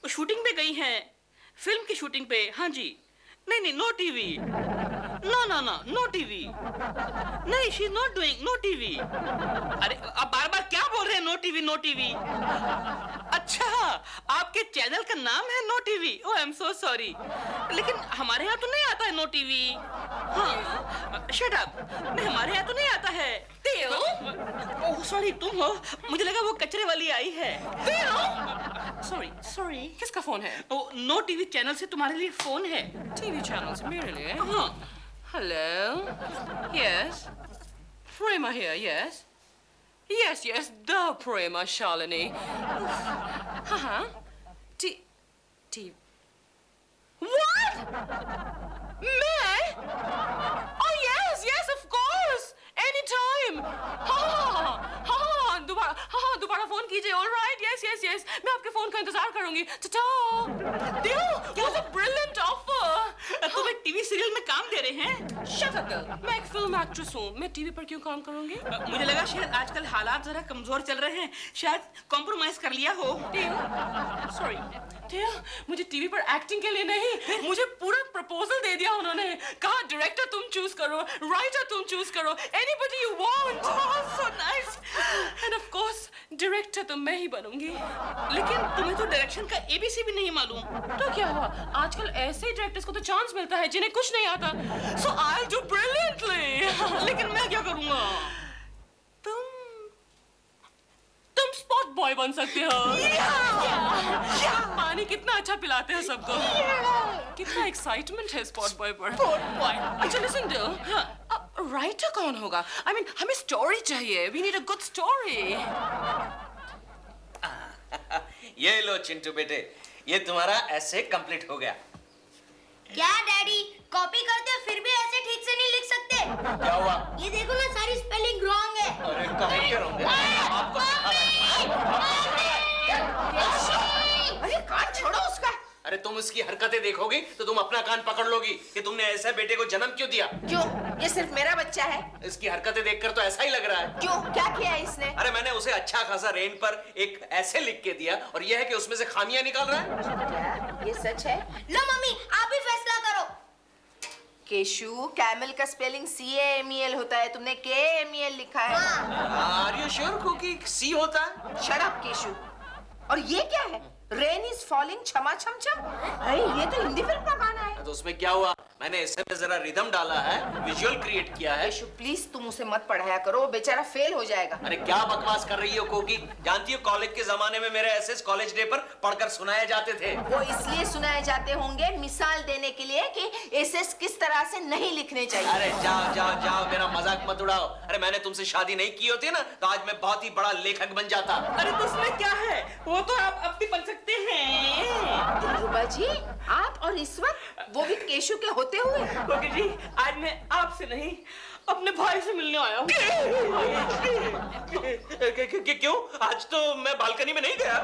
Shooting पे गई हैं, फिल्म की शूटिंग पे। हाँ जी। नहीं नहीं, no TV. No no no, no TV. नहीं, she is not doing no TV. अरे अब बार बार क्या बोल रहे हैं, नो टीवी नो टीवी? अच्छा, आपके चैनल का नाम है no TV? Oh I am so sorry, लेकिन हमारे यहाँ तो नहीं आता है नो टीवी। हाँ, शट अप। नहीं, हमारे यहाँ तो नहीं आता है। ओह सॉरी, तुम हो? मुझे लगा वो कचरे वाली आई है। Sorry sorry. किसका फोन है? ओ, नो टीवी चैनल से तुम्हारे लिए फोन है। टीवी चैनल से मेरे लिए? हाँ। Hello, yes, Prema here, yes, yes yes, the Prema Shalini. हाँ, टी टी व्हाट? मैं? Oh yes, yes, of course, anytime. हाँ, दोबारा फोन कीजिए. All right, yes, yes, yes. मैं आपके फोन का इंतजार करूंगी. Ta-ta. Dear, what a brilliant offer. तुम्हें टीवी सीरियल में काम दे रहे हैं? Shut up, girl. मैं एक फिल्म एक्ट्रेस हूँ. मैं टीवी पर क्यों काम करूंगी? मुझे लगा शायद आजकल हालात जरा कमजोर चल रहे हैं, शायद कॉम्प्रोमाइज कर लिया हो। सॉरी, मुझे टीवी पर एक्टिंग के लिए नहीं, मुझे पूरा प्रपोजल दे दिया उन्होंने. कहा डायरेक्टर तुम चूज करो, राइटर तुम चूज करो, anybody you want. So nice. End of course director तो मैं ही बनूंगी. लेकिन तुम्हें तो डायरेक्शन का एबीसी भी नहीं मालूम। तो क्या हुआ, आजकल ऐसे डायरेक्टर्स को तो चांस मिलता है जिन्हें कुछ नहीं आता. सो आई विल डू ब्रिलियंटली. लेकिन मैं क्या करूंगा? तुम स्पॉट बॉय बन सकते हो. पानी कितना अच्छा पिलाते हैं सबको. कितना एक्साइटमेंट है स्पॉट बॉय पर. अच्छा लिसन डू, राइटर कौन होगा? आई मीन हमें स्टोरी चाहिए. We need a good story. ये लो चिंटू बेटे, ये तुम्हारा ऐसे कंप्लीट हो गया. क्या डैडी, कॉपी करते हो फिर भी ऐसे ठीक से नहीं लिख सकते? क्या हुआ? ये देखो ना, सारी स्पेलिंग रॉन्ग है. अरे कहीं के होंगे. आपको अरे कान छोड़ो उसका. अरे तुम उसकी हरकतें देखोगी तो तुम अपना कान पकड़ लोगी कि तुमने ऐसे बेटे को जन्म क्यों दिया. क्यों, ये सिर्फ मेरा बच्चा है? इसकी हरकतें देखकर तो ऐसा ही लग रहा है. क्यों, क्या किया है इसने? अरे मैंने उसे अच्छा खासा रेन पर एक ऐसे लिख के दिया और यह है कि उसमें से खामियां निकाल रहा है. क्या ये सच है? लो मम्मी, आप ही फैसला करो. केशु, कैमल का स्पेलिंग CAMEL होता है, तुमने KMEL लिखा है. आर यू श्योर कि सी होता है? Shut up Keshu. और ये क्या है? रेन इज फॉलिंग छमा छम छम. अरे ये तो हिंदी फिल्म का गाना है. तो उसमें क्या हुआ? मैंने इसमें जरा रिदम डाला है, विजुअल क्रिएट किया है. केशु प्लीज तुम उसे मत पढ़ाया करो, वो बेचारा फेल हो जाएगा. अरे क्या बकवास कर रही हो कोकी? जानती हो कॉलेज के जमाने में मेरे एसेस कॉलेज डे पर पढ़कर सुनाए जाते थे. वो इसलिए सुनाए जाते होंगे मिसाल देने के लिए कि एसेस किस तरह से नहीं लिखने चाहिए. अरे जाओ जाओ जाओ, मेरा मजाक मत उड़ाओ. अरे मैंने तुमसे शादी नहीं की होती ना तो आज मैं बहुत ही बड़ा लेखक बन जाता. अरे तो उसमें क्या है, वो तो आप अब भी बन सकते हैं. दिलरुबा जी, आप और इस वक्त वो भी केशु के होते हुए. ओके जी, आज मैं आपसे नहीं अपने भाई से मिलने आया हूँ. क्यों? आज तो मैं बालकनी में नहीं गया.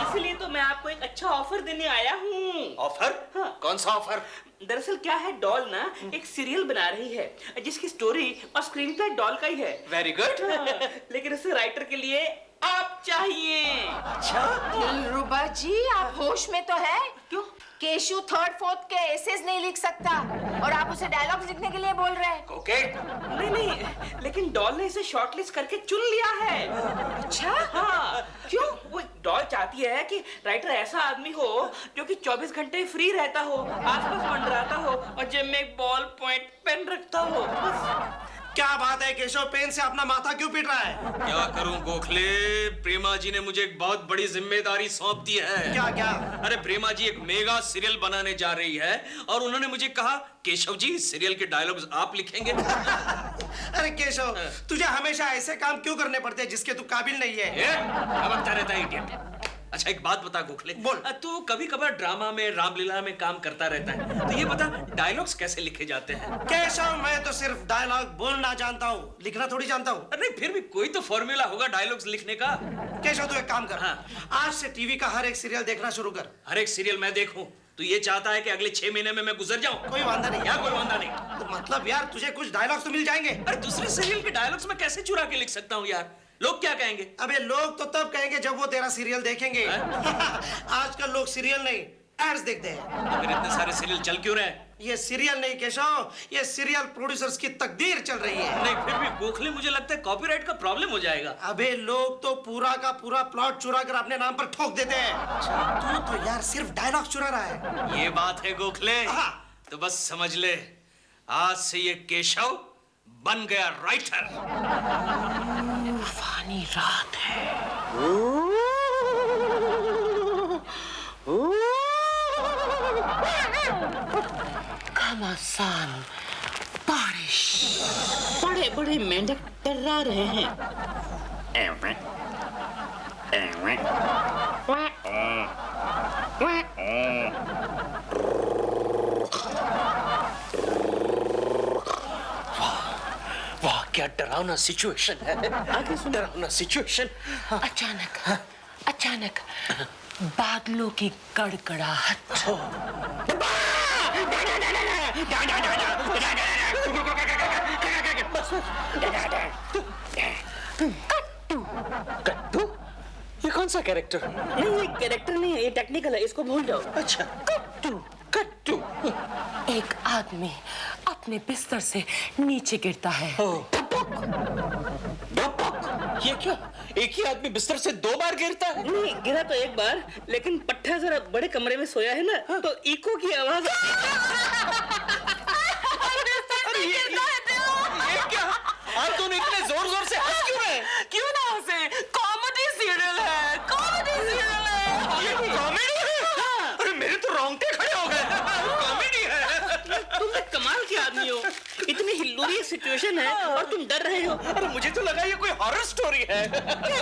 इसलिए तो मैं आपको एक अच्छा ऑफर देने आया हूँ. ऑफर? हाँ. कौन सा ऑफर? दरअसल क्या है, डॉल ना एक सीरियल बना रही है जिसकी स्टोरी और स्क्रीन प्ले डॉल का ही है. Very good. लेकिन उसे राइटर के लिए आप चाहिए. अच्छा. दिलरुबा जी, आप होश में तो है? क्यों? केशु थर्ड फोर्थ के एसेस नहीं लिख सकता और आप उसे डायलॉग्स लिखने के लिए बोल रहे हैं. ओके. नहीं, लेकिन डॉल ने इसे शॉर्टलिस्ट करके चुन लिया है. अच्छा? हाँ. क्यों? वो डॉल चाहती है कि राइटर ऐसा आदमी हो जो कि 24 घंटे फ्री रहता हो, आसपास मंडराता हो और जेब में एक बॉल पॉइंट पेन रखता हो. क्या बात है केशव, पेन से अपना माथा क्यों पीट रहा है? क्या करूं गोखले, प्रेमा जी ने मुझे एक बहुत बड़ी जिम्मेदारी सौंप दी है. क्या क्या? अरे प्रेमा जी एक मेगा सीरियल बनाने जा रही है और उन्होंने मुझे कहा केशव जी सीरियल के डायलॉग्स आप लिखेंगे. अरे केशव, तुझे हमेशा ऐसे काम क्यों करने पड़ते हैं जिसके तू काबिल नहीं है? अब लगता रहता है इडियट. अच्छा एक बात बता गोखले, बोल. तू कभी कभार ड्रामा में, रामलीला में काम करता रहता है, तो ये बता डायलॉग्स कैसे लिखे जाते हैं? केशव, मैं तो सिर्फ डायलॉग बोलना जानता हूँ, लिखना थोड़ी जानता हूँ. अरे फिर भी कोई तो फॉर्मूला होगा डायलॉग्स लिखने का. केशव तू एक काम कर. हाँ. आज से टीवी का हर एक सीरियल देखना शुरू कर. हर एक सीरियल मैं देखूं? तू ये चाहता है कि अगले 6 महीने में मैं गुजर जाऊं? कोई वांदा नहीं. या कोई वांदा नहीं. तो मतलब यार तुझे कुछ डायलॉग्स तो मिल जाएंगे. अरे दूसरे सीरियल के डायलॉग्स मैं कैसे चुरा के लिख सकता हूँ यार? लोग क्या कहेंगे? अबे लोग तो तब कहेंगे जब वो तेरा सीरियल देखेंगे। आजकल लोग सीरियल नहीं एड्स देखते हैं। तो फिर इतने सारे सीरियल चल क्यों रहे हैं? ये सीरियल नहीं केशव, ये सीरियल प्रोड्यूसर्स की तकदीर चल रही है। नहीं फिर भी गोखले मुझे लगता है कॉपीराइट का प्रॉब्लम हो जाएगा। अबे लोग तो पूरा का पूरा प्लॉट चुरा कर अपने नाम पर ठोक देते हैं। तू तो यार सिर्फ डायलॉग चुरा रहा है। ये बात है गोखले। हाँ। तो बस समझ ले, आज से ये केशव बन गया राइटर। तूफानी रात है। घमासान बारिश। बड़े बड़े मेंढक टर्रा रहे हैं। वाह क्या डरावना सिचुएशन है। डरावना सिचुएशन। अचानक बादलों की कड़कड़ाहट। कट्टू, ये कौन सा कैरेक्टर? नहीं ये कैरेक्टर नहीं है, ये टेक्निकल है, इसको भूल जाओ। अच्छा कट्टू। एक आदमी अपने बिस्तर से नीचे गिरता है। ये क्या, एक ही आदमी बिस्तर से 2 बार गिरता है? नहीं गिरा तो एक बार, लेकिन पट्टा जरा बड़े कमरे में सोया है ना, तो इको की आवाज। ये क्या, आप दोनों इतने जोर जोर से हंस क्यों रहे? क्यों ना हंसे? कॉमेडी सीरियल है, कॉमेडी सीरियल है। ये कॉमेडी है? अरे मेरे तो रोंगटे खड़े हो गए। कॉमेडी है? तुम तो कमाल के आदमी हो, इतनी हिल्लोरी सिचुएशन है और तुम डर रहे हो। अरे मुझे तो लगा ये कोई हॉरर स्टोरी है।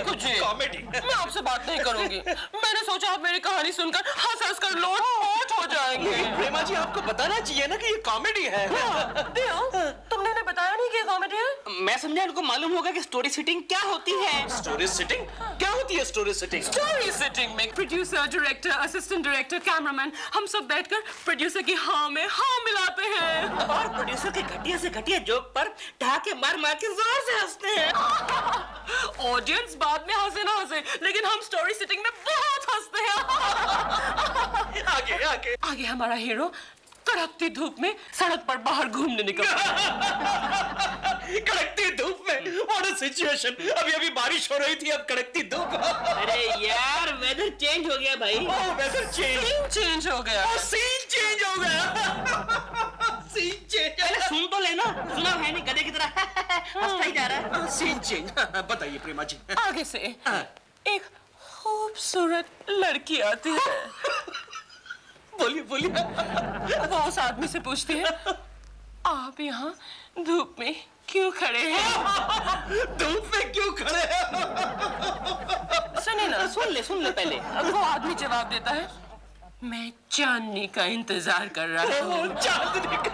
कुछ नहीं। कॉमेडी। मैं आपसे बात नहीं करूंगी। मैंने सोचा आप मेरी कहानी सुनकर हंस हंस कर लोट हो जाएंगे। प्रेमा जी आपको बताना चाहिए ना कि ये कॉमेडी है। तुमने ने बताया नहीं कि ये कॉमेडी है? मैं समझा इनको मालूम होगा कि स्टोरी सेटिंग क्या होती है। स्टोरी सिटिंग क्या होती है? स्टोरी सिटिंग स्टोरी सेटिंग में producer, director, assistant director, cameraman हम सब बैठकर प्रोड्यूसर की हाँ में हाँ मिलाते हैं और प्रोड्यूसर के घटिया से घटिया जोक पर ठहाके मार मार के जोर से हंसते हैं। ऑडियंस बाद में हंसे ना हंसे, लेकिन हम स्टोरी सेटिंग में बहुत हंसते हैं। आगे हमारा हीरो कड़कती धूप में सड़क पर बाहर घूमने निकलता है। कड़कती धूप में, व्हाट अ सिचुएशन। अभी बारिश हो रही थी, अब कड़कती धूप। अरे यार वेदर चेंज हो गया भाई। वेदर चेंज हो गया। सीन चेंज हो गया। Scene change. पहले सुन तो लेना, सुना है नहीं गधे की तरह हंसता ही जा रहा है। Scene change. बताइए प्रेमा जी। आगे से एक खूबसूरत लड़की आती है। बोलिए। वो उस आदमी से पूछती है, आप यहाँ धूप में क्यों खड़े हैं? धूप में क्यों खड़े हैं? सुनिए ना, सुन ले पहले। वो आदमी जवाब देता है, मैं चांदनी का इंतजार कर रहा हूँ। चांदनी का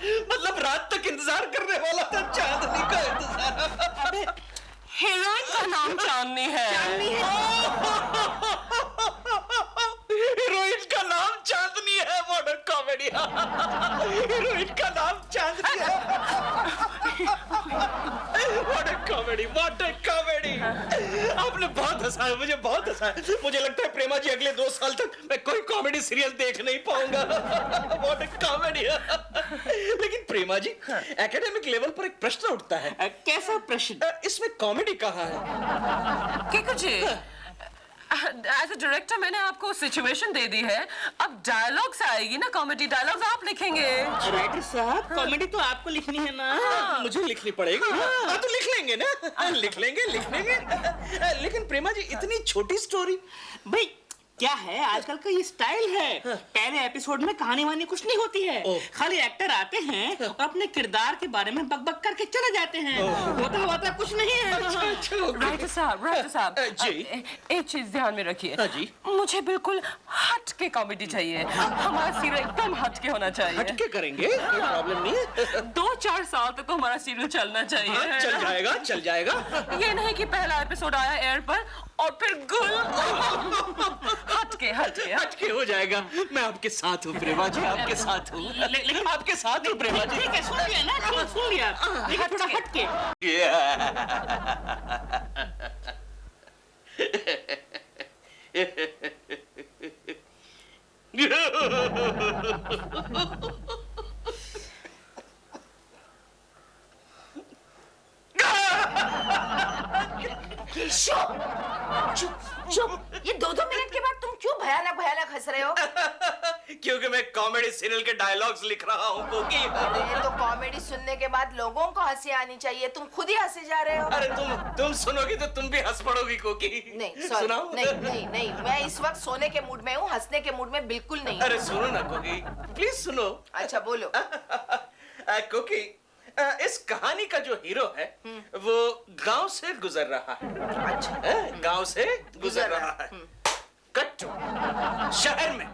मतलब रात तक इंतजार करने वाला था, चांदनी का इंतजार। हीरोइन का नाम चांदनी है। हीरोइन का नाम चांदनी है। What a comedy. हीरोइन का नाम चांदनी है। What a comedy. आपने बहुत हंसाया, मुझे बहुत हंसाया। मुझे लगता है प्रेमा जी अगले 2 साल तक मैं कोई कॉमेडी सीरियल देख नहीं पाऊंगा। What a comedy. लेकिन प्रेमा जी, एकेडमिक लेवल पर एक प्रश्न उठता है। कैसा प्रश्न? इसमें कॉमेडी कहाँ है? क्या जी, एज अ डायरेक्टर मैंने आपको सिचुएशन दे दी है, अब डायलॉग्स आएगी ना, कॉमेडी डायलॉग्स आप लिखेंगे। राइटर साहब कॉमेडी तो आपको लिखनी है ना। मुझे लिखनी पड़ेगी। तो लिख लेंगे ना। लिख लेंगे। लेकिन प्रेमा जी इतनी छोटी स्टोरी। भाई क्या है, आजकल का ये स्टाइल है। पहले एपिसोड में कहानी वानी कुछ नहीं होती है, खाली एक्टर आते हैं और अपने किरदार के बारे में बक करके चले जाते हैं। होता कुछ नहीं है। राइटर साहब जी। एक चीज ध्यान में रखिए। हाँ जी। मुझे बिल्कुल हट के कॉमेडी चाहिए। हमारा सीरियल एकदम हट के होना चाहिए। हटके करेंगे, कोई प्रॉब्लम नहीं है। 2-4 साल तक तो हमारा सीरियल चलना चाहिए। चल जाएगा। ये नहीं कि पहला एपिसोड आया एयर पर और फिर गुल। हटके हो जाएगा। मैं आपके साथ हूँ प्रेमा जी, आपके साथ हूँ। लेकिन आपके साथ हूँ प्रेमा जी। ठीक है, सुन लिया ना, सुन लिया, लेकिन थोड़ा हट के। केशव, चुप चुप। ये 2-2 मिनट के बाद तुम क्यों भयानक भयानक हंस रहे हो? क्योंकि मैं कॉमेडी सीरियल के डायलॉग्स लिख रहा हूँ कोकी। अरे ये तो कॉमेडी सुनने के बाद लोगों को हंसी आनी चाहिए, तुम खुद ही हंसे जा रहे हो। अरे तुम सुनोगी तो तुम भी हंस पड़ोगी कोकी। नहीं सॉरी, नहीं, मैं इस वक्त सोने के मूड में हूँ, हंसने के मूड में बिल्कुल नहीं। अरे सुनो ना कोकी, प्लीज सुनो। अच्छा बोलो। कोकी, इस कहानी का जो हीरो है वो गांव से गुजर रहा है। अच्छा, गांव से गुजर रहा है। कट्टू शहर में,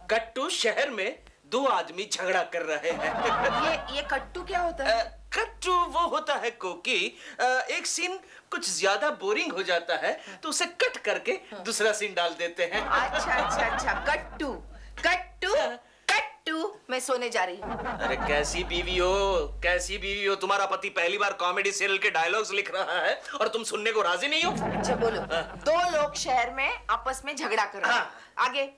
कट्टू शहर में 2 आदमी झगड़ा कर रहे हैं। ये कट्टू क्या होता है? कट्टू वो होता है कोकी, एक सीन कुछ ज्यादा बोरिंग हो जाता है तो उसे कट करके दूसरा सीन डाल देते हैं। अच्छा, कट्टू कट्टू कट्टू। मैं सोने जा रही हूँ। अरे कैसी बीवी हो, तुम्हारा पति पहली बार कॉमेडी सीरियल के डायलॉग्स लिख रहा है और तुम सुनने को राजी नहीं हो। अच्छा बोलो। 2 लोग शहर में आपस में झगड़ा कर रहे हैं। आगे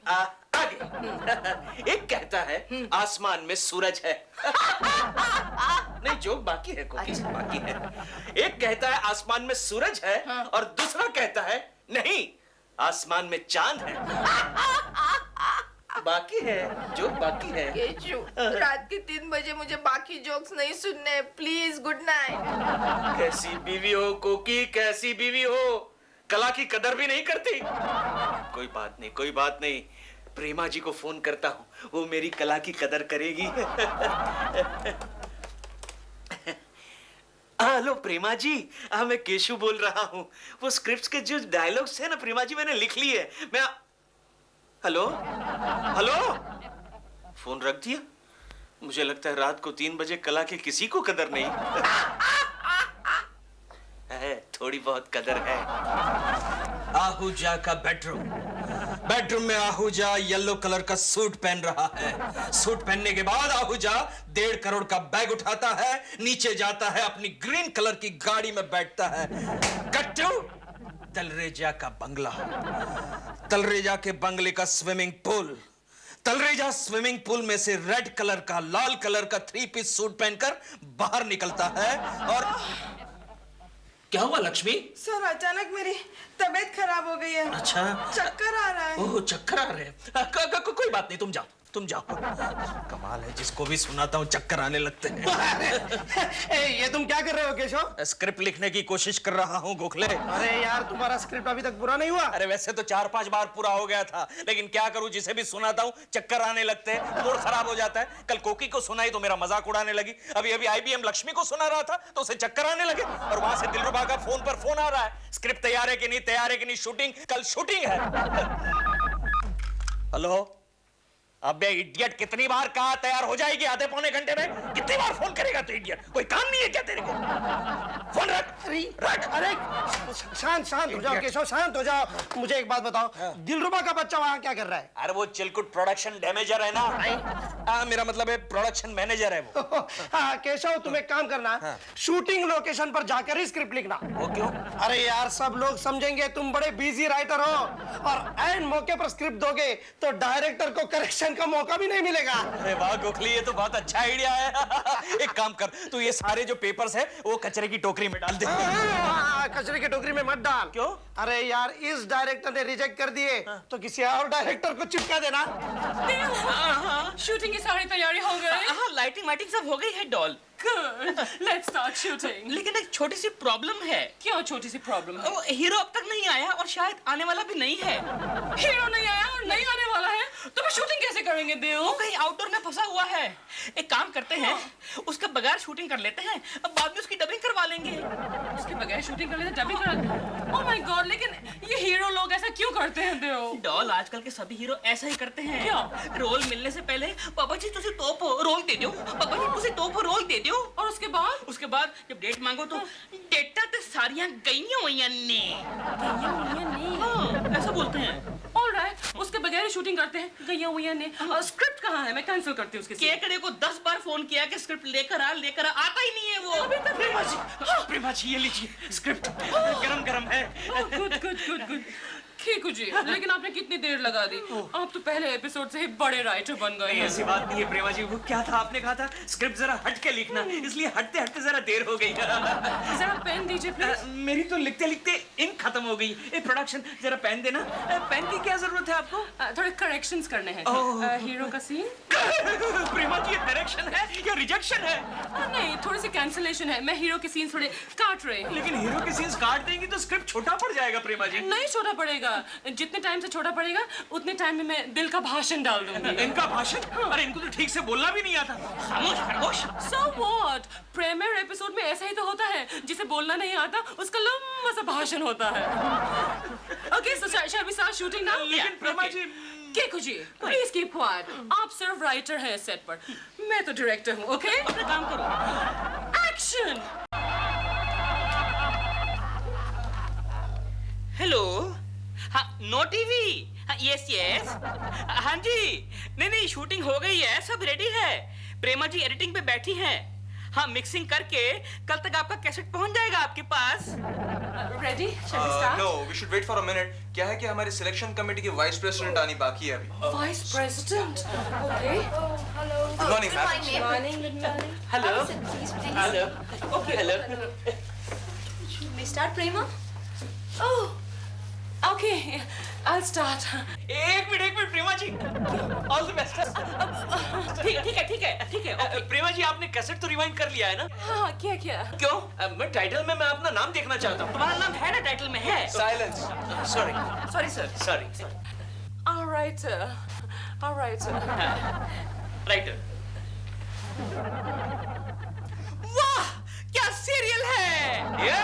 आगे। एक कहता है आसमान में सूरज है। नहीं, जोक बाकी है कोकी, अच्छा। बाकी है। एक कहता है आसमान में सूरज है और दूसरा कहता है नहीं, आसमान में चांद है। बाकी है, जोक बाकी है। केशव, रात के 3 बजे मुझे बाकी जोक्स नहीं सुनने, प्लीज। Good night. कैसी बीवी हो कोकी, कैसी बीवी हो, कला की कदर भी नहीं करती। कोई बात नहीं, प्रेमा जी को फोन करता हूँ, वो मेरी कला की कदर करेगी। हेलो प्रेमा जी, मैं केशव बोल रहा हूँ। वो स्क्रिप्ट के जो डायलॉग्स है ना प्रेमा जी, मैंने लिख लिए। मैं हेलो फोन रख दिया। मुझे लगता है रात को 3 बजे कला की किसी को कदर नहीं है। थोड़ी बहुत कदर है। आहूजा का बेडरूम में आहूजा येलो कलर का सूट पहन रहा है। सूट पहनने के बाद आहूजा 1.5 करोड़ का बैग उठाता है, नीचे जाता है, अपनी ग्रीन कलर की गाड़ी में बैठता है। कट्टू तलरेजा का बंगला, तलरेजा के बंगले का swimming pool, Talreja swimming pool में से रेड कलर का, लाल कलर का 3 पीस सूट पहनकर बाहर निकलता है। और क्या हुआ लक्ष्मी? सर अचानक मेरी तबीयत खराब हो गई है। अच्छा, चक्कर आ रहा है। ओह चक्कर आ रहे हैं। कोई बात नहीं, तुम जाओ। कमाल है, जिसको भी सुनाता हूँ चक्कर आने लगते हैं। ये तुम क्या कर रहे हो केशव? स्क्रिप्ट लिखने की कोशिश कर रहा हूँ गोखले। अरे यार, तुम्हारा स्क्रिप्ट अभी तक पूरा नहीं हुआ? अरे वैसे तो 4-5 बार पूरा हो गया था, लेकिन क्या करूं, जिसे भी सुनाता हूं चक्कर आने लगते हैं, मूड खराब हो जाता है। कल कोकी को सुनाई तो मेरा मजाक उड़ाने लगी। अभी IBM लक्ष्मी को सुना रहा था तो उसे चक्कर आने लगे, और वहां से दिलरुबा का फोन आ रहा है, स्क्रिप्ट तैयार है कि नहीं, शूटिंग, कल शूटिंग है। हेलो, अबे इडियट, कितनी बार कहा तैयार हो जाएगी आधे पौने घंटे में? कितनी बार फोन करेगा तू इडियट? कोई काम नहीं है क्या तेरे को? फोन रख। अरे शांत हो जाओ केशव, शांत हो जाओ। मुझे एक बात बताओ, दिलरुबा का बच्चा वहाँ क्या कर रहा है? अरे वो चिलकुट प्रोडक्शन डैमेजर है ना। मेरा मतलब है प्रोडक्शन मैनेजर है वो। हाँ केशव, तुम एक काम करना, शूटिंग लोकेशन पर जाकर ही स्क्रिप्ट लिखना। वो क्यों? अरे यार, सब लोग समझेंगे तुम बड़े बिजी राइटर हो, और ऐन मौके पर स्क्रिप्ट दोगे तो डायरेक्टर को करेक्शन का मौका भी नहीं मिलेगा। अरे वाह गोखली, ये तो बहुत अच्छा आइडिया है। एक काम कर, तू ये सारे जो पेपर्स है वो कचरे की टोकरी में डाल दे। कचरे की टोकरी में मत डाल। क्यों? अरे यार, इस डायरेक्टर ने रिजेक्ट कर दिए तो किसी और डायरेक्टर को चिपका देना। शूटिंग की सारी तैयारी हो गई। हाँ, लाइटिंग वाइटिंग सब हो गई है doll. Good. Let's start shooting. लेकिन एक छोटी सी प्रॉब्लम है। क्या छोटी सी प्रॉब्लम है? वो हीरो अब तक नहीं आया और शायद आने वाला भी नहीं है। हीरो नहीं आया और नहीं आने वाला है, तो फिर शूटिंग कैसे करेंगे देव? वो कहीं आउटडोर में फंसा हुआ है। एक काम करते हैं, उसके बगैर शूटिंग कर लेते हैं, अब बाद में उसकी डबिंग करवा लेंगे। उसके बगैर शूटिंग कर लेते, डबिंग कर। ओह माय गॉड, लेकिन ये हीरो लोग ऐसा क्यों करते हैं देव? डॉल, आजकल के सभी हीरो ऐसा ही करते हैं। क्या? रोल मिलने से पहले पापा जी तुझे तोप रोल दे दो, पापा जी तुझे तोप रोल दे दो, और उसके बाद जब डेट मांगो तो डेटा ते सारियां गईयां हुईयां ने। हाँ, ऐसा बोलते हैं। ऑलराइट, उसके बगैर ही शूटिंग करते हैं, गईया हुईया ने। और स्क्रिप्ट कहाँ है? मैं कैंसिल करती हूँ उसके साथ। केकड़े को 10 बार फोन किया कि स्क्रिप्ट लेकर आ, आता ही नहीं है वो। प्रेमा जी, ये लीजिए स्क्रिप्ट, गरम है। गुड। खीकू जी, लेकिन आपने कितनी देर लगा दी? आप तो पहले एपिसोड से ही बड़े राइटर बन गए नहीं, हैं। ऐसी बात नहीं है प्रेमा जी। वो क्या था, आपने कहा था स्क्रिप्ट जरा हट के लिखना, इसलिए हटते हटते जरा देर हो गई। जरा पेन दीजिए प्लीज। मेरी तो लिखते लिखते इंक खत्म हो गई। ए प्रोडक्शन, जरा पेन देना। पेन की क्या जरूरत है आपको? थोड़े करेक्शंस करने हैं। हीरो का सीन? प्रेमा जी, ये डायरेक्शन है या रिजेक्शन है? नहीं, थोड़ी सी कैंसिलेशन है। मैं हीरो के सीन थोड़े काट रही हूँ। लेकिन हीरो के सीन्स काट देंगी तो स्क्रिप्ट छोटा पड़ जाएगा प्रेमा जी। नहीं छोटा पड़ेगा, जितने टाइम से छोटा पड़ेगा उतने टाइम में मैं दिल का भाषण डाल दूंगी। इनका भाषण? अरे इनको तो ठीक से बोलना भी नहीं आता। खामोश खरगोश। So what? प्रीमियर एपिसोड में ऐसा ही तो होता है, जिसे बोलना नहीं आता उसका लंबा सा भाषण होता है। Okay, so shall we start shooting now? लेकिन प्रेमा जी, केकू जी, प्लीज कीप क्वाइट। आप सिर्फ राइटर हैं सेट पर, मैं तो डायरेक्टर हूँ। ओके, अपना काम करो। एक्शन। हेलो। हाँ, नो टीवी। Yes yes. हाँ जी। नहीं, शूटिंग हो गई है, सब रेडी है। प्रेमा जी एडिटिंग पे बैठी हैं। हाँ, मिक्सिंग करके कल तक आपका कैसेट पहुंच जाएगा आपके पास। Ready? Shall we start? No, we should wait for a minute. क्या है कि हमारी सिलेक्शन कमेटी की वाइस प्रेसिडेंट आनी बाकी है अभी। Vice president. Okay. Good morning ma'am. Morning, good morning. Hello. Hello. Okay, hello. We start, Prema? Oh, okay, I'll start. एक minute Prema ji, all the best. ठीक है। ओके। प्रेमा जी, आपने कैसेट तो रिवाइंड कर लिया है ना? हाँ, क्या? क्यों? मैं टाइटल में मैं अपना नाम देखना चाहता हूँ। तुम्हारा नाम है ना टाइटल में है? Silence. Sorry sorry sir. Sorry. All right, writer. वाह, क्या सीरियल है। ये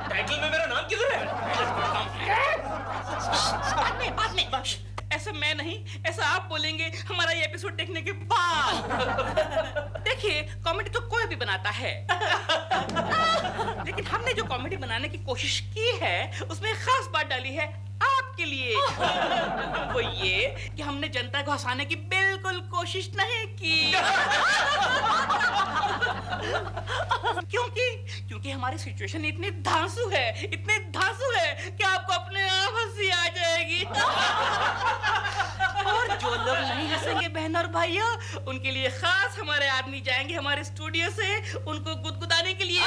टाइटल में मेरा नाम किधर है? बाद में। ऐसा मैं नहीं, ऐसा आप बोलेंगे हमारा ये एपिसोड देखने के बाद। देखिए, कॉमेडी तो कोई भी बनाता है, लेकिन हमने जो कॉमेडी बनाने की कोशिश की है उसमें एक खास बात डाली है आपके लिए। वो ये कि हमने जनता को हंसाने की बिल्कुल कोशिश नहीं की। क्योंकि हमारी सिचुएशन इतनी धांसू है कि आपको अपने आप हंसी आ जाएगी। और जो लोग नहीं हंसेंगे बहन और भाइयों, उनके लिए खास हमारे आदमी जाएंगे हमारे स्टूडियो से उनको गुदगुदाने के लिए।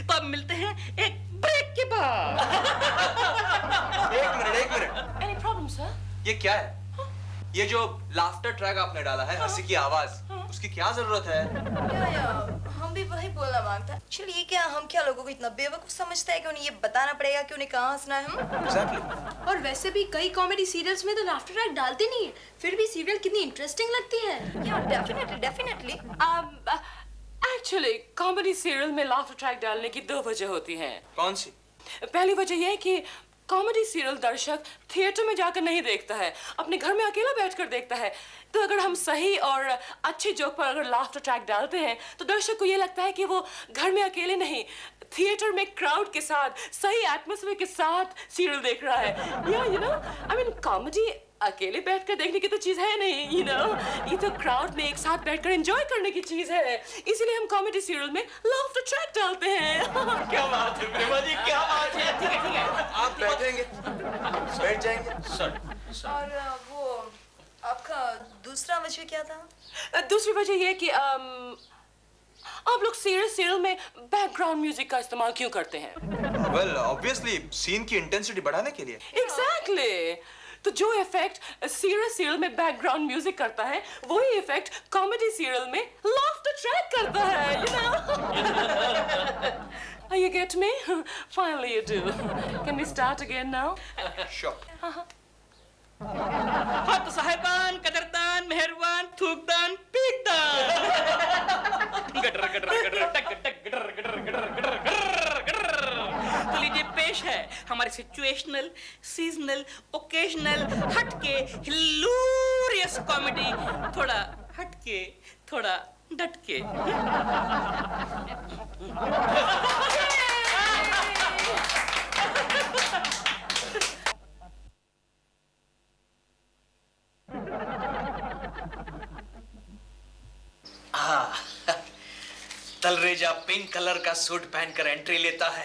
तो अब मिलते हैं एक ब्रेक के बाद। एक मिनट। Any problem, sir? ये क्या है? ये जो लाफ्टर ट्रैक आपने डाला है, हंसी की आवाज, उसकी क्या जरूरत है? या, हम भी वही बोलना मांगता है। एक्चुअली ये क्या, हम क्या लोगों को इतना बेवकूफ समझते हैं कि उन्हें ये बताना पड़ेगा कि उन्हें कहाँ हंसना है हम? एग्जैक्टली। और वैसे भी कई कॉमेडी सीरियल्स में तो लाफ्टर ट्रैक डालते नहीं है, फिर भी सीरियल कितनी इंटरेस्टिंग लगती है। या, डेफिनेटली। Actually, कॉमेडी सीरियल में लाफ्टर ट्रैक डालने की दो वजह होती हैं। कौन सी? पहली वजह यह है कि कॉमेडी सीरियल दर्शक थिएटर में जाकर नहीं देखता है, अपने घर में अकेला बैठकर देखता है। तो अगर हम सही और अच्छे जोक पर अगर लाफ्टर ट्रैक डालते हैं तो दर्शक को ये लगता है कि वो घर में अकेले नहीं, थिएटर में क्राउड के साथ, सही एटमॉस्फेयर के साथ सीरियल देख रहा है। या you know, I mean comedy अकेले बैठकर देखने की तो चीज है नहीं, यू नो, ये तो क्राउड में एक साथ बैठकर एंजॉय करने की चीज है। इसीलिए हम कॉमेडी सीरियल में लाफ्टर ट्रैक डालते हैं। क्या बात है प्रेमा जी, क्या बात है। ठीक है। आप बैठेंगे? बैठ जाएंगे। और वो आपका दूसरा वजह क्या था? दूसरी वजह ये कि आप लोग सीरियल में बैकग्राउंड म्यूजिक का इस्तेमाल क्यों करते हैं? वेल, ऑब्वियसली सीन की इंटेंसिटी बढ़ाने के लिए। एग्जैक्टली। तो जो इफेक्ट सीरियल में बैकग्राउंड म्यूजिक करता है, वही इफेक्ट कॉमेडी सीरियल में लाफ्टर ट्रैक करता है, you know. You get me? Finally you do. Can we start again now? Sure. हाँ तो साहेबान, कदरदान, मेहरबान, थूकदान, पीकदान। गटर गटर गटर टक टक gutter gutter gutter gutter gutter. तो लीजिए पेश है हमारी सिचुएशनल, सीजनल, ओकेजनल, हटके, हिलूरियस कॉमेडी। थोड़ा हटके, थोड़ा डटके। तलरेजा पिंक कलर का सूट पहनकर एंट्री लेता है,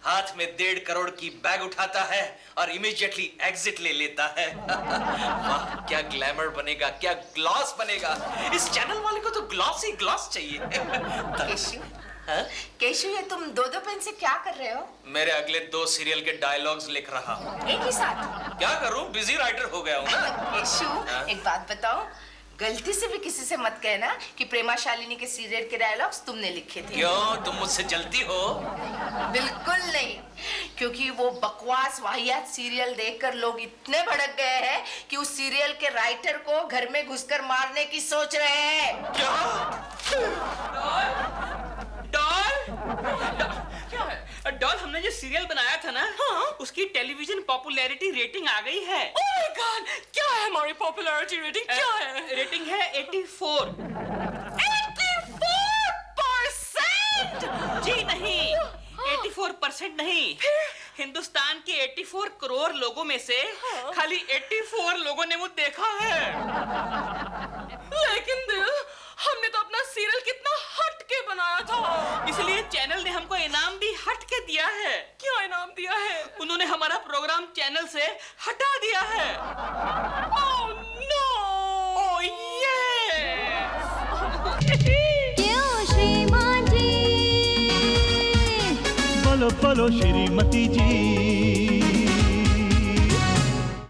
हाथ में 1.5 करोड़ की बैग उठाता है और इमीडिएटली एग्जिट ले लेता है। वाह, क्या ग्लैमर बनेगा, क्या ग्लॉस बनेगा। इस चैनल वाले को तो ग्लॉस ही ग्लॉस चाहिए। केशु, हाँ? केशु, ये तुम दो पेन से क्या कर रहे हो? मेरे अगले 2 सीरियल के डायलॉग्स लिख रहा हूँ। एक ही साथ? क्या करूं, बिजी राइटर हो गया हूँ ना। केशु, एक बात बताओ, गलती से भी किसी से मत कहना कि प्रेमा शालिनी के सीरियल के डायलॉग्स तुमने लिखे थे। क्यों, तुम मुझसे जलती हो? बिल्कुल नहीं, क्योंकि वो बकवास वाहियात सीरियल देखकर लोग इतने भड़क गए हैं कि उस सीरियल के राइटर को घर में घुसकर मारने की सोच रहे हैं। क्या? क्या है? डॉल, हमने जो सीरियल बनाया था ना, हाँ? उसकी टेलीविजन पॉपुलैरिटी रेटिंग आ गई है। Oh my God, क्या है हमारी पॉपुलैरिटी रेटिंग? क्या है? रेटिंग है 84। 84%? जी नहीं, 84% नहीं। हिंदुस्तान के 84 करोड़ लोगों में से खाली 84 लोगों ने वो देखा है। लेकिन दिल, हमने तो अपना सीरियल कितना हट के बनाया था। इसलिए चैनल ने हमको इनाम भी हट के दिया है। क्या इनाम दिया है? उन्होंने हमारा प्रोग्राम चैनल से हटा दिया है। Oh no! ओह ये! क्यों श्रीमान जी? बोलो बोलो श्रीमती जी।